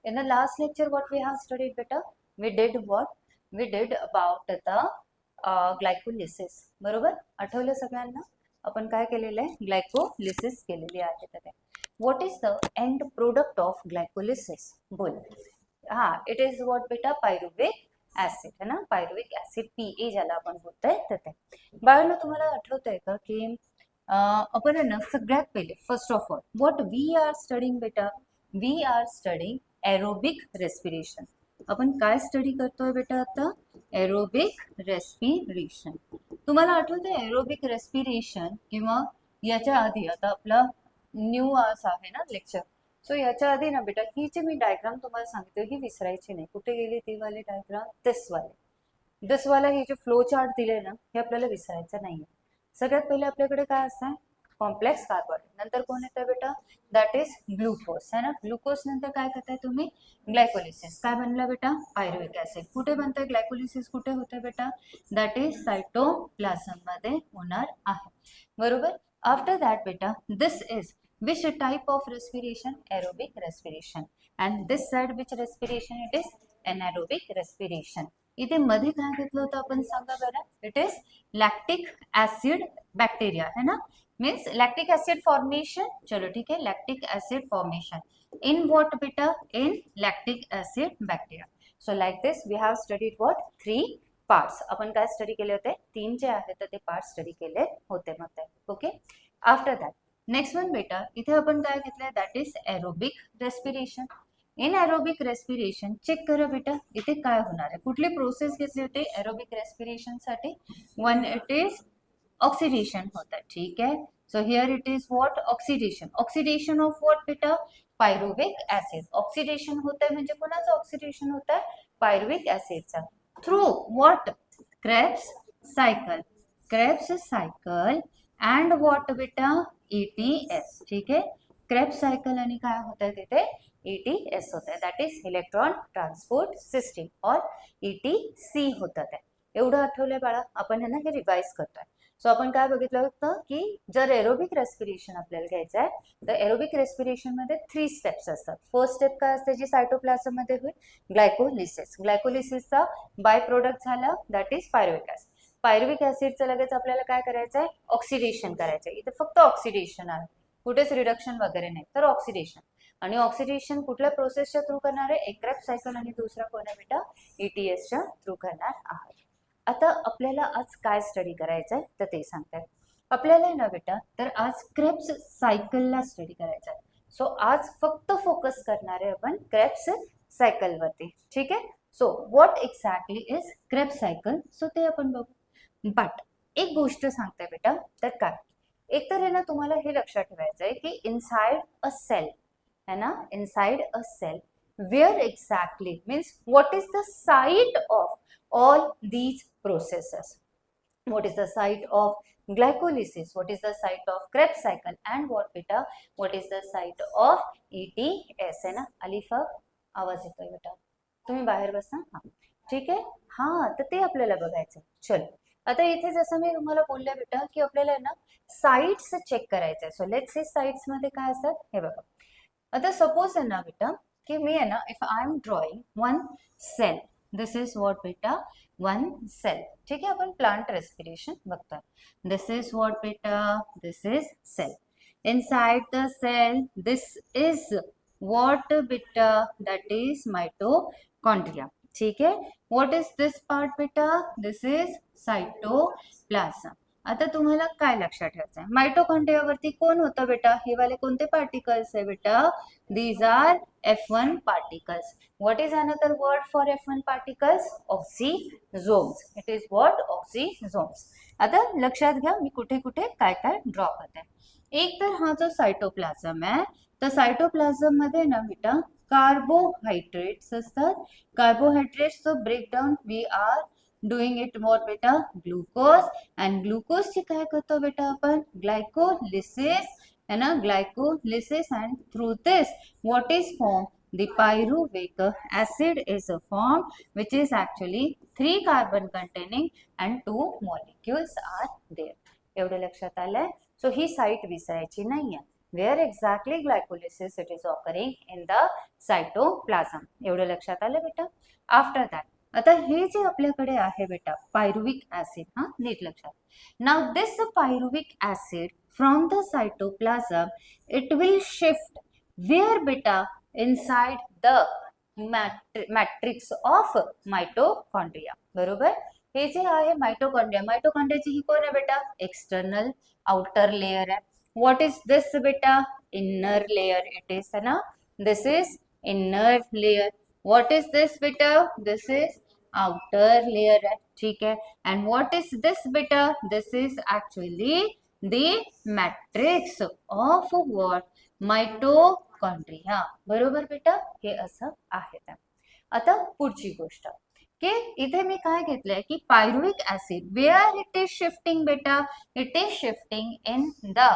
In the last lecture, what we have studied, beta? We did what? We did about the glycolysis. बरोबर? आठवलं सगळ्यांना? आपण काय केलेलं आहे? ग्लायकोलिसिस केलेली आहे तिथे. What is the end product of glycolysis? बोल. हा, it is what beta? Pyruvic acid है ना? Pyruvic acid PA ज्याला आपण बोलतोय तिथे. बाळांनो तुम्हाला आठवतंय का की आपण आहे ना सगळ्यात पहिले first of all what we are studying बेटा? We are studying aerobic respiration. आपण काय स्टडी करतोय बेटा आता? Aerobic respiration. तुम्हाला आठवतंय एरोबिक रेस्पिरेशन किंवा याच्या आधी आता आपला न्यू आर्स आहे ना लेक्चर, सो याच्या आधी ना बेटा ही जी मी डायग्राम तुम्हाला सांगते ही विसरायची नाही. कुठे गेली ती वाली डायग्राम? दिस वाला हे जे फ्लो चार्ट दिले ना हे आपल्याला विसरायचं नाहीये. सगळ्यात पहिले आपल्याकडे काय असतं? Complex carbohydrate. नंतर कोण येतं बेटा? दॅट इज ग्लुकोज है ना. ग्लुकोज नंतर काय करताय तुम्ही? ग्लायकोलिसिस. काय बनलं बेटा? Pyruvic acid. कुठे बनतंय ग्लायकोलिसिस? कुठे होते बेटा? दॅट इज सायटोप्लाझम मध्ये होणार आहे. बरोबर. आफ्टर दॅट बेटा this is which type of respiration? Aerobic respiration. And this side which respiration it is? Anaerobic respiration. इथे मध्ये काय घेतलं होतं आपण सांगा बरं? It is lactic acid bacteria है ना. Means lactic acid formation. चलो ठीक है, lactic acid formation in what बेटा? In lactic acid bacteria. So like this we have studied what? 3 parts. आपण काय स्टडी केले होते? 3 जे आहेत तर ते पार्ट स्टडी केले होते मग ते. Okay. After that next one बेटा इथे आपण काय घेतलंय? That is aerobic respiration. In aerobic respiration check करा बेटा इथे काय होणार आहे? कुठली प्रोसेस घेतली होती एरोबिक रेस्पिरेशन साठी? वन इट इज ऑक्सिडेशन होता. ठीक आहे. So here it is what? Oxidation. Oxidation of what बेटा? Pyruvic acid. ऑक्सिडेशन होत आहे म्हणजे कोणाचं ऑक्सिडेशन होत आहे? पायरुविक ऍसिडचा. Through what? Krebs cycle. Krebs cycle and what बेटा? ETS. ठीक आहे. क्रेब्स सायकल आणि काय होत आहे तिथे? ETS होत आहे. That is electron transport system और ETC होत आहे. एवढं आठवलंय बाळा? आपण हे ना हे रिवाइज करतोय. सो आपण काय बघितलं होतं की जर एरोबिक रेस्पिरेशन आपल्याला घ्यायचं आहे तर एरोबिक रेस्पिरेशन मध्ये 3 स्टेप्स असतात. फर्स्ट स्टेप काय असते जी सायटोप्लाझम मध्ये होईल? ग्लायकोलिसिस. ग्लायकोलिसिसचा बाय प्रोडक्ट झाला that is pyruvic acid. Pyruvic ऍसिडचं लगेच आपल्याला काय करायचं आहे? ऑक्सिडेशन करायचं आहे. इथे फक्त ऑक्सिडेशन आहे, कुठेच रिडक्शन वगैरे नाही, तर ऑक्सिडेशन. आणि ऑक्सिडेशन कुठल्या प्रोसेसच्या थ्रू करणार आहे? एक क्रेब्स सायकल आणि दुसरा कोण आहे बेटा? ETSच्या थ्रू करणार आहात. आता आपल्याला आज काय स्टडी करायचं आहे तर ते सांगताय आपल्याला ना बेटा. तर आज क्रेब्स सायकलला स्टडी करायचं आहे. सो आज फक्त फोकस करणार आहे आपण क्रेब्स सायकल वरती. ठीक आहे. So what exactly is Krebs cycle? So ते आपण बघू. बट एक गोष्ट सांगते बेटा तर काय? एक तर आहे ना तुम्हाला हे लक्षात ठेवायचं आहे की इनसाइड अ सेल है ना, inside a cell where exactly means what is the site of all these processes? What is the site of glycolysis? What is the site of Krebs cycle? And what beta? What is the site of ETS? है ना. अलिफा आवाज येतोय बेटा, तुम्ही बाहेर बसा. हा ठीक आहे. हा तर ते आपल्याला बघायचं. चल आता इथे जसं मी तुम्हाला बोलले बेटा की आपल्याला ना साइट्स चेक करायचं आहे. सो लेट्स से साइट्स मध्ये काय असतात हे बघा. आता सपोज आहे ना बेटा कि मी आहे ना if I am drawing one cell, this is what बेटा? One cell. ठीक आहे. आपण प्लांट रेस्पिरेशन बघतोय. दिस इज व्हॉट बेटा? This is cell. Inside the cell this is what बेटा? That is mitochondria. ठीक आहे. व्हॉट इज दिस पार्ट बेटा? This is cytoplasm. आता तुम्हाला काय लक्षात ठेवायचं आहे? माइटोकॉन्ड्रियावरती कोण होतं बेटा? हे वाले कोणते पार्टिकल्स आहे बेटा? These are F1 particles. What is another word for F1 particles? Oxysomes. It is what? Oxysomes. आता लक्षात घ्या मी कुठे कुठे काय काय ड्रॉ करते. एक तर हा जो सायटोप्लाझम आहे तर सायटोप्लाझम मध्ये ना बेटा कार्बोहायड्रेट्स असतात. कार्बोहायड्रेट्सचं breakdown we are doing it what बेटा? ग्लुकोज. अँड ग्लुकोजची काय करतो बेटा आपण? ग्लायकोलिसिस है ना. Glycolysis and through this what is form? The pyruvic acid is a form which is actually 3 carbon containing and 2 molecules are there. एवढं लक्षात आलंय. सो ही साईट विसरायची नाहीये. Where exactly glycolysis it is occurring in the cytoplasm. एवढं लक्षात आलं बेटा. After that आता हे जे आपल्याकडे आहे बेटा पायरुविक ऍसिड, हा नीट लक्षात. Now this pyruvic acid from the cytoplasm it will shift where बेटा inside the matrix of mitochondria. बरोबर. हे जे आहे मायटोकॉन्ड्रिया, मायटोकॉन्ड्रियाची ही कोण आहे बेटा एक्सटर्नल आउटर लेयर आहे. व्हॉट इज दिस बेटा इनर लेयर इट इज है ना. This is inner layer. What is this बेटा दिस इज आउटर लेयर है. ठीक है. एंड व्हॉट इज दिस बेटा this is actually the matrix of what mitochondria. बरोबर बेटा हे असं आहे. आता पुढची गोष्ट की इथे मी काय घेतलंय की pyruvic acid where it is shifting बेटा it is shifting in the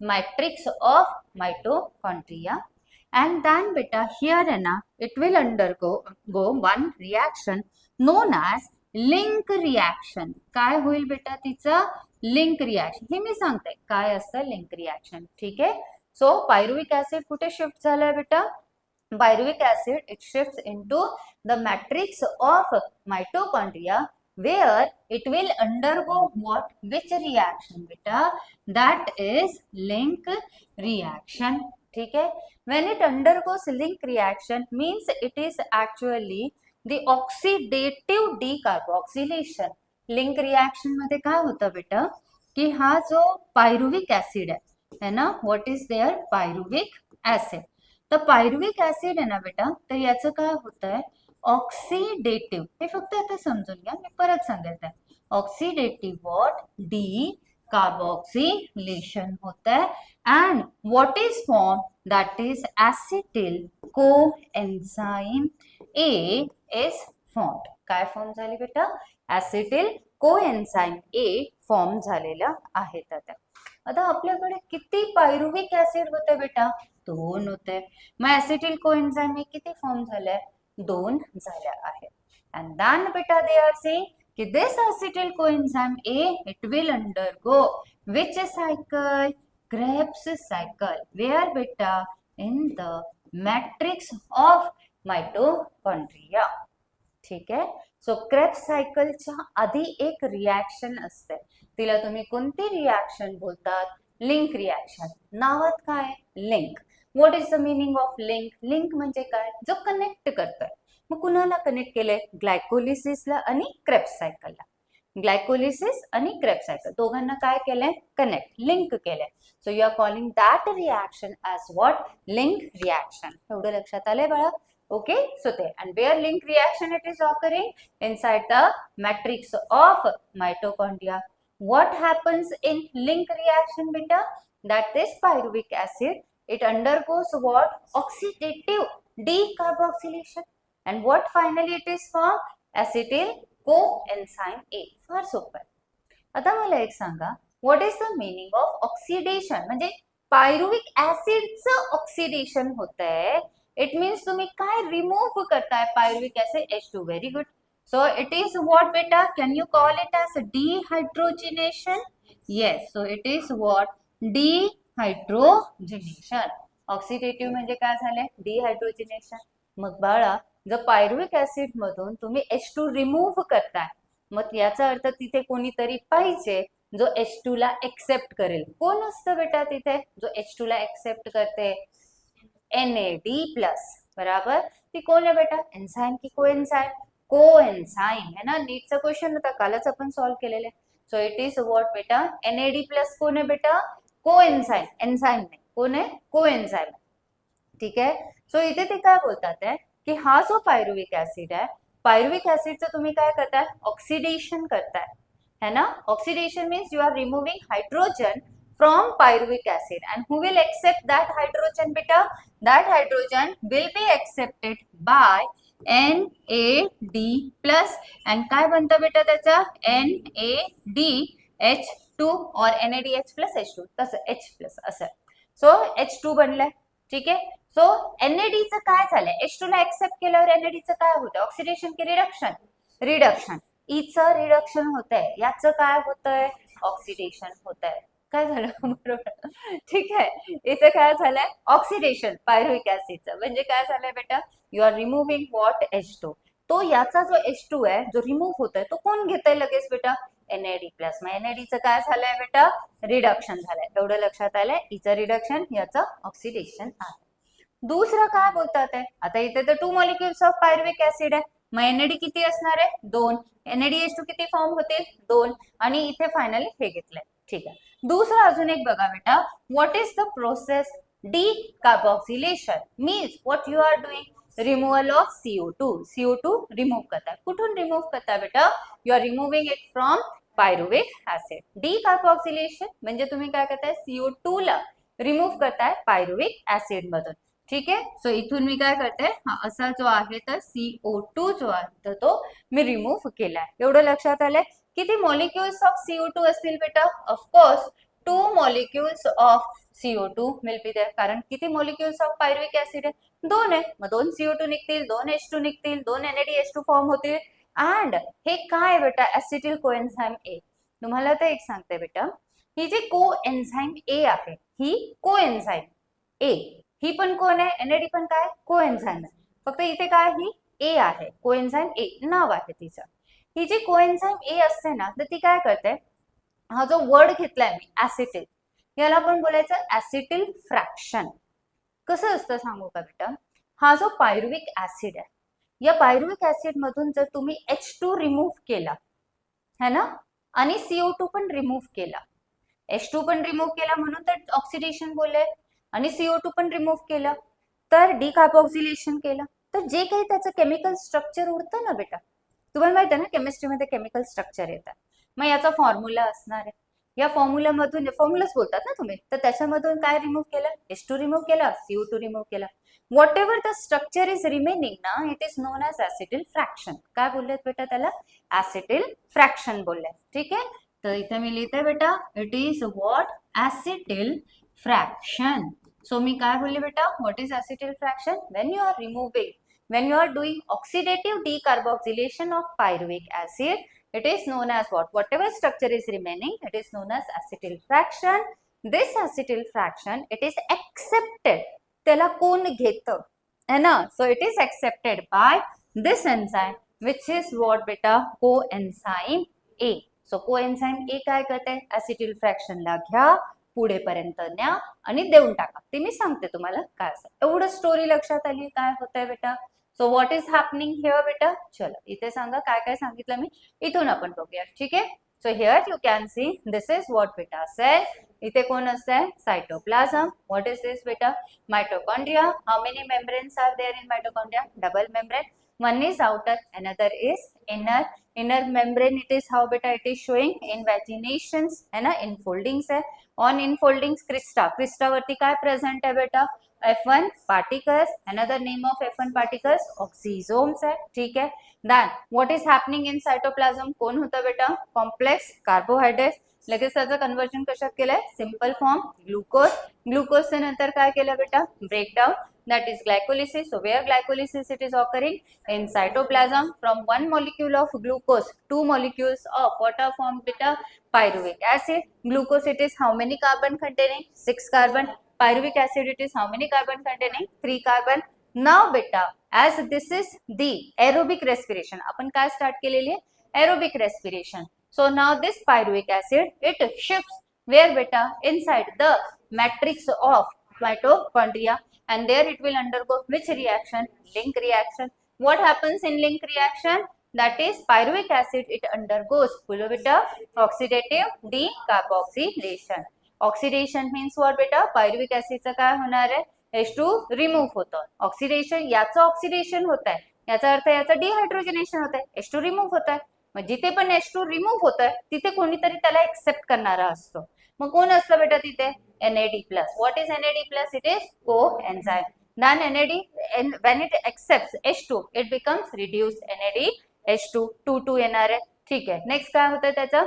matrix of mitochondria. And then beta here na it will undergo one reaction known as link reaction. काय होईल बेटा तिचा लिंक रिएक्शन. हे मी सांगते काय असतं लिंक रिएक्शन. ठीक आहे. सो पायरुविक ऍसिड कुठे शिफ्ट झालाय बेटा pyruvic acid it shifts into the matrix of mitochondria where it will undergo what which reaction beta that is link reaction. ठीक है. When it undergoes link reaction means it is actually the oxidative decarboxylation. Link reaction मध्ये काय होतं बेटा की हा जो pyruvic acid है ना what is there pyruvic acid. तर पायरुविक ऍसिड आहे ना बेटा तर याचं काय होतंय ऑक्सिडेटिव्ह. हे फक्त आता समजून घ्या मी परत सांगायचं आहे. ऑक्सिडेटिव्ह व्हॉट डी कार्बोक्सिलेशन होत आहे. And what is form that is acetyl coenzyme A is formed. काय फॉर्म झाली बेटा ऍसिटिल कोएन्झाइम ए फॉर्म झालेला आहे. आता आपल्याकडे किती पायरुविक ऍसिड होते बेटा 2 होते. मग ऍसिटिल कोएन्झाइम किती फॉर्म झाले 2 झाल्या आहेत. अँड देन बेटा दे आर सेइंग की this acetyl coenzyme A it will undergo which cycle Krebs cycle where बेटा in the matrix of mitochondria. ठीक आहे. सो क्रेब्स सायकलच्या आधी एक रिएक्शन असते तिला तुम्ही कोणती रिएक्शन बोलतात लिंक रिएक्शन. नावात काय link. What is the meaning of link. Link म्हणजे काय जो कनेक्ट करतोय. मग कुणाला कनेक्ट केलंय ग्लायकोलिसिसला आणि क्रेब्स सायकलला. ग्लायकोलिसिस आणि क्रेब्स सायकल दोघांना काय केलंय कनेक्ट लिंक केलंय. So you are calling that reaction as what link reaction. एवढं लक्षात आलंय बाळा. Okay, so there and where link reaction it is occurring inside the matrix of mitochondria. What happens in link reaction beta that this pyruvic acid it undergoes what oxidative decarboxylation and what finally it is formed acetyl coenzyme A. फार सोपं आहे. आता मला एक सांगा what is the meaning of oxidation. म्हणजे pyruvic acidचं oxidation होतंय. It means तुम्ही काय रिमूव्ह करताय pyruvic acid H2. Very good. So it is what beta? Can you call it as dehydrogenation? Yes. So it is what dehydrogenation. Oxidative म्हणजे काय झालंय डिहायड्रोजिनेशन. मग बाळा जर पायरुविक ऍसिड मधून तुम्ही H2 रिमूव्ह करताय मग याचा अर्थ तिथे कोणीतरी पाहिजे जो H2 ला एक्सेप्ट करेल. कोण असतं बेटा तिथे जो H2 ला एक्सेप्ट करते NAD+. बराबर. ती कोण आहे बेटा एन्झाइम की कोएन्झाइम. कोएन्झाइम है ना. नीटचा क्वेश्चन होता कालच आपण सॉल्व केलेले. सो इट इज व्हॉट बेटा NAD+ कोण आहे बेटा कोएन्झाइम. एन्झाइम नाही कोण आहे कोएन्झाइम. ठीक आहे. सो इथे ते काय बोलतात आहे की हा जो पायरुविक ऍसिड आहे पायरुविक ऍसिडचं तुम्ही काय करताय ऑक्सिडेशन करताय है ना. Oxidation means you are removing hydrogen from pyruvic acid and who will accept that hydrogen beta. That hydrogen will be accepted by NAD+ and काय बनतं बेटा त्याचा NADH2 or NADH plus H2 तसं H+ असं. So H2 बनलंय. ठीक आहे. So NADचं काय झालंय H2 ला एक्सेप्ट केल्यावर NADचं काय होतं ऑक्सिडेशन की रिडक्शन. रिडक्शन. ईचं रिडक्शन होतंय याचं काय होतंय ऑक्सिडेशन होतंय. काय झालं बरोबर ठीक आहे. इथे काय झालंय ऑक्सिडेशन पायरुविक ऍसिडचं, म्हणजे काय झालंय बेटा, यू आर रिमुव्हिंग व्हॉट H2. तो याचा जो H2 आहे जो रिमूव्ह होतोय तो कोण घेतय लगेच बेटा, NAD+. मग NADचं काय झालंय बेटा, रिडक्शन झालंय. एवढं लक्षात आलंय, हिचं रिडक्शन याचं ऑक्सिडेशन आहे. दुसरं काय बोलतात आहे, आता इथे तर 2 मॉलिक्युल्स ऑफ पायरुविक ऍसिड आहे, मग NAD किती असणार आहे, 2. NADH2 किती फॉर्म होतील, 2. आणि इथे फायनली हे घेतलंय. ठीक आहे. दुसरं अजून एक बघा बेटा, what is the process, decarboxylation means what you are doing, removal of CO2. CO2 remove करताय. कुठून रिमूव्ह करताय बेटा, you are removing it from pyruvic acid. Decarboxylation म्हणजे तुम्ही काय करताय, CO2 ला रिमूव्ह करताय पायरुविक ऍसिड मधून. ठीक आहे. सो इथून मी काय करते, असा जो आहे तर CO2 जो आहे तर तो मी रिमूव्ह केलाय. एवढं लक्षात आलंय. किती मॉलिक्युल्स ऑफ CO2 असतील बेटा, of course 2 molecules of CO2 will be there. कारण किती मॉलिक्युल्स ऑफ पायरुविक ऍसिड आहे, 2 आहे. मग 2 CO2 निघतील, 2 H2 निघतील, 2 NADH2 फॉर्म होतील. अँड हे काय बेटा, ऍसिटिल कोएन्झाइम A. तुम्हाला तर एक सांगते बेटा, ही जी कोएन्झाइम A आहे, ही कोएन्झाइम A, ही पण कोण आहे, NAD पण काय, कोएन्झाइम आहे. फक्त इथे काय, ही A आहे, कोएन्झाइम A नाव आहे तिचं. ही जी कोएन्झाइम A असते ना, तर ती काय करते, हा जो वर्ड घेतलाय मी ऍसिटिल, याला आपण बोलायचं ऍसिटिल फ्रॅक्शन. कसं असतं सांगू का बेटा, हा जो पायरुविक ऍसिड आहे, या पायरुविक ऍसिड मधून जर तुम्ही H2 रिमूव्ह केला है ना, आणि CO2 पण रिमूव्ह केला, H2 पण रिमूव्ह केला म्हणून तर ऑक्सिडेशन बोलले, आणि CO2 पण रिमूव्ह केलं तर डिकार्बोक्सिलेशन केलं, तर जे काही त्याचं केमिकल स्ट्रक्चर उरतं ना बेटा, तुम्हाला माहिती आहे ना केमिस्ट्रीमध्ये केमिकल स्ट्रक्चर येतात, मग याचा फॉर्म्युला असणार आहे. या फॉर्म्युलामधून, फॉर्म्युलाच बोलतात ना तुम्ही, तर त्याच्यामधून काय रिमूव्ह केलं, H2 रिमूव्ह केला, CO2 रिमूव्ह केला. Whatever the structure is remaining ना, it is known as acetyl fraction. काय बोललेत बेटा त्याला, ऍसिटिल फ्रॅक्शन बोलले. ठीक आहे. तर इथे मी लिहिते बेटा, it is what, acetyl fraction. So मी काय बोलले बेटा, what is acetyl fraction, when you are removing, when you are doing oxidative decarboxylation of pyruvic acid, it is known as what, whatever structure is remaining, it is known as acetyl fraction. This acetyl fraction, it is accepted, त्याला कोण घेतं है ना, so it is accepted by this enzyme which is what बेटा, coenzyme A. so coenzyme A काय करते, acetyl fraction ला घ्या, पुढे पर्यंत न्या आणि देऊन टाका. ते मी सांगते तुम्हाला काय असं. एवढं स्टोरी लक्षात आली, काय होतंय बेटा. So what is happening here बेटा, चलो इथे सांगा काय काय सांगितलं मी, इथून आपण बघूया. ठीक आहे. So here you can see this is what बेटा सेल. इथे कोण असतंय, सायटोप्लाझम. व्हॉट इज दिस बेटा, mitochondria. How many membranes are there in mitochondria, double membrane. One is outer, another is inner. Inner membrane it is how beta, it is showing invaginations है ना, infoldings है. On infoldings crista, crista वरती काय present है बेटा, F1 particles. Another name of F1 particles oxysomes है. ठीक है. Then what is happening in cytoplasm, कोण होतं बेटा, complex carbohydrates. लगेच त्याचं कन्वर्जन कशात केलंय, सिंपल फॉर्म ग्लुकोज. ग्लुकोजच्या नंतर काय केलं बेटा, breakdown, that is glycolysis. So where glycolysis it is occurring, in cytoplasm. From one molecule of glucose, 2 molecules of what are formed beta, pyruvic acid. Glucose it is how many carbon containing, 6 carbon. Pyruvic acid it is how many carbon containing, 3 carbon. Now beta, as this is the aerobic respiration, आपण काय start केलेली आहे, aerobic respiration. So now this pyruvic acid it shifts where beta, inside the matrix of mitochondria, and there it will undergo which reaction, link reaction. What happens in link reaction, that is pyruvic acid it undergoes beta oxidative decarboxylation. Oxidation means what beta, pyruvic acid चा काय होणार आहे, H2 remove होतं. Oxidation, याचं oxidation होत आहे, याचा अर्थ याचं डिहायड्रोजनेशन होत आहे, H2 रिमूव्ह होत आहे. मग जिथे पण H2 रिमूव्ह होत आहे तिथे कोणीतरी त्याला एक्सेप्ट करणारा असतो. मग कोण असतं बेटा तिथे, NAD+. What is NAD+? It is coenzyme. Then NAD, when it accepts H2, it becomes reduced NADH2, 2 येणार आहे. ठीक आहे. नेक्स्ट काय होतं त्याचं,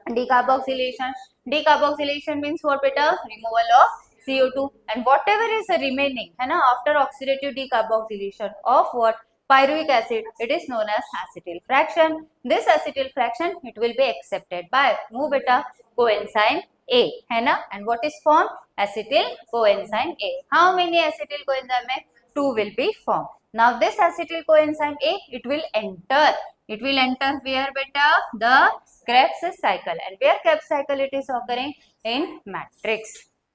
decarboxylation. Decarboxylation means what beta, removal of CO2, and whatever is remaining है ना, after oxidative decarboxylation of what, pyruvic acid, it is known as acetyl fraction. This acetyl fraction, it will be accepted by move beta coenzyme A, है ना? And what is formed? Acetyl coenzyme A. How many acetyl coenzyme है? 2 will be formed. Now this acetyl coenzyme A, it will enter where beta? The Krebs cycle. And where Krebs cycle it is occurring? In matrix.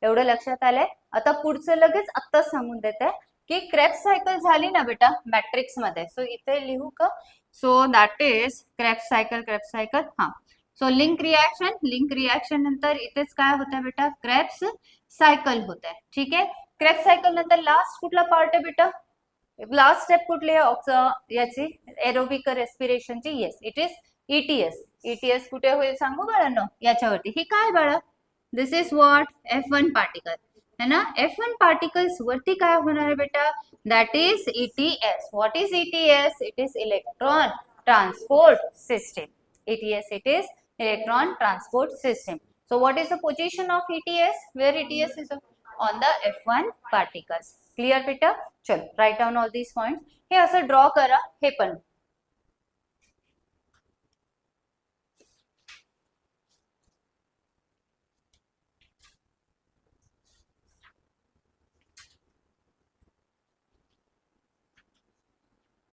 एवढं लक्षात आलंय. आता पुढचं लगेच आत्ताच सांगून देत आहे की क्रेब्स सायकल झाली ना बेटा मॅट्रिक्स मध्ये. सो इथे लिहू का? So that is Krebs cycle. हा, सो लिंक रिॲक्शन नंतर इथेच काय होतं बेटा? क्रेब्स सायकल होत आहे. ठीक आहे. क्रेब्स सायकल नंतर लास्ट कुठला पार्ट आहे बेटा? लास्ट स्टेप कुठली आहे याची? एरोबिक रेस्पिरेशनची. Yes, it is ETS. ETS कुठे होईल सांगू बाळांनो? याच्यावरती. ही काय बाळा? दिस इज व्हॉट? F1 पार्टिकल है ना. F1 पार्टिकल्स वरती काय होणार आहे बेटा? That is ETS. What is ETS? It is electron transport system. ETS, it is electron transport system. So what is the position of ETS? Where ETS is on the F1 particles. Clear बेटा? चलो write down all these points. हे असं draw करा. हे पण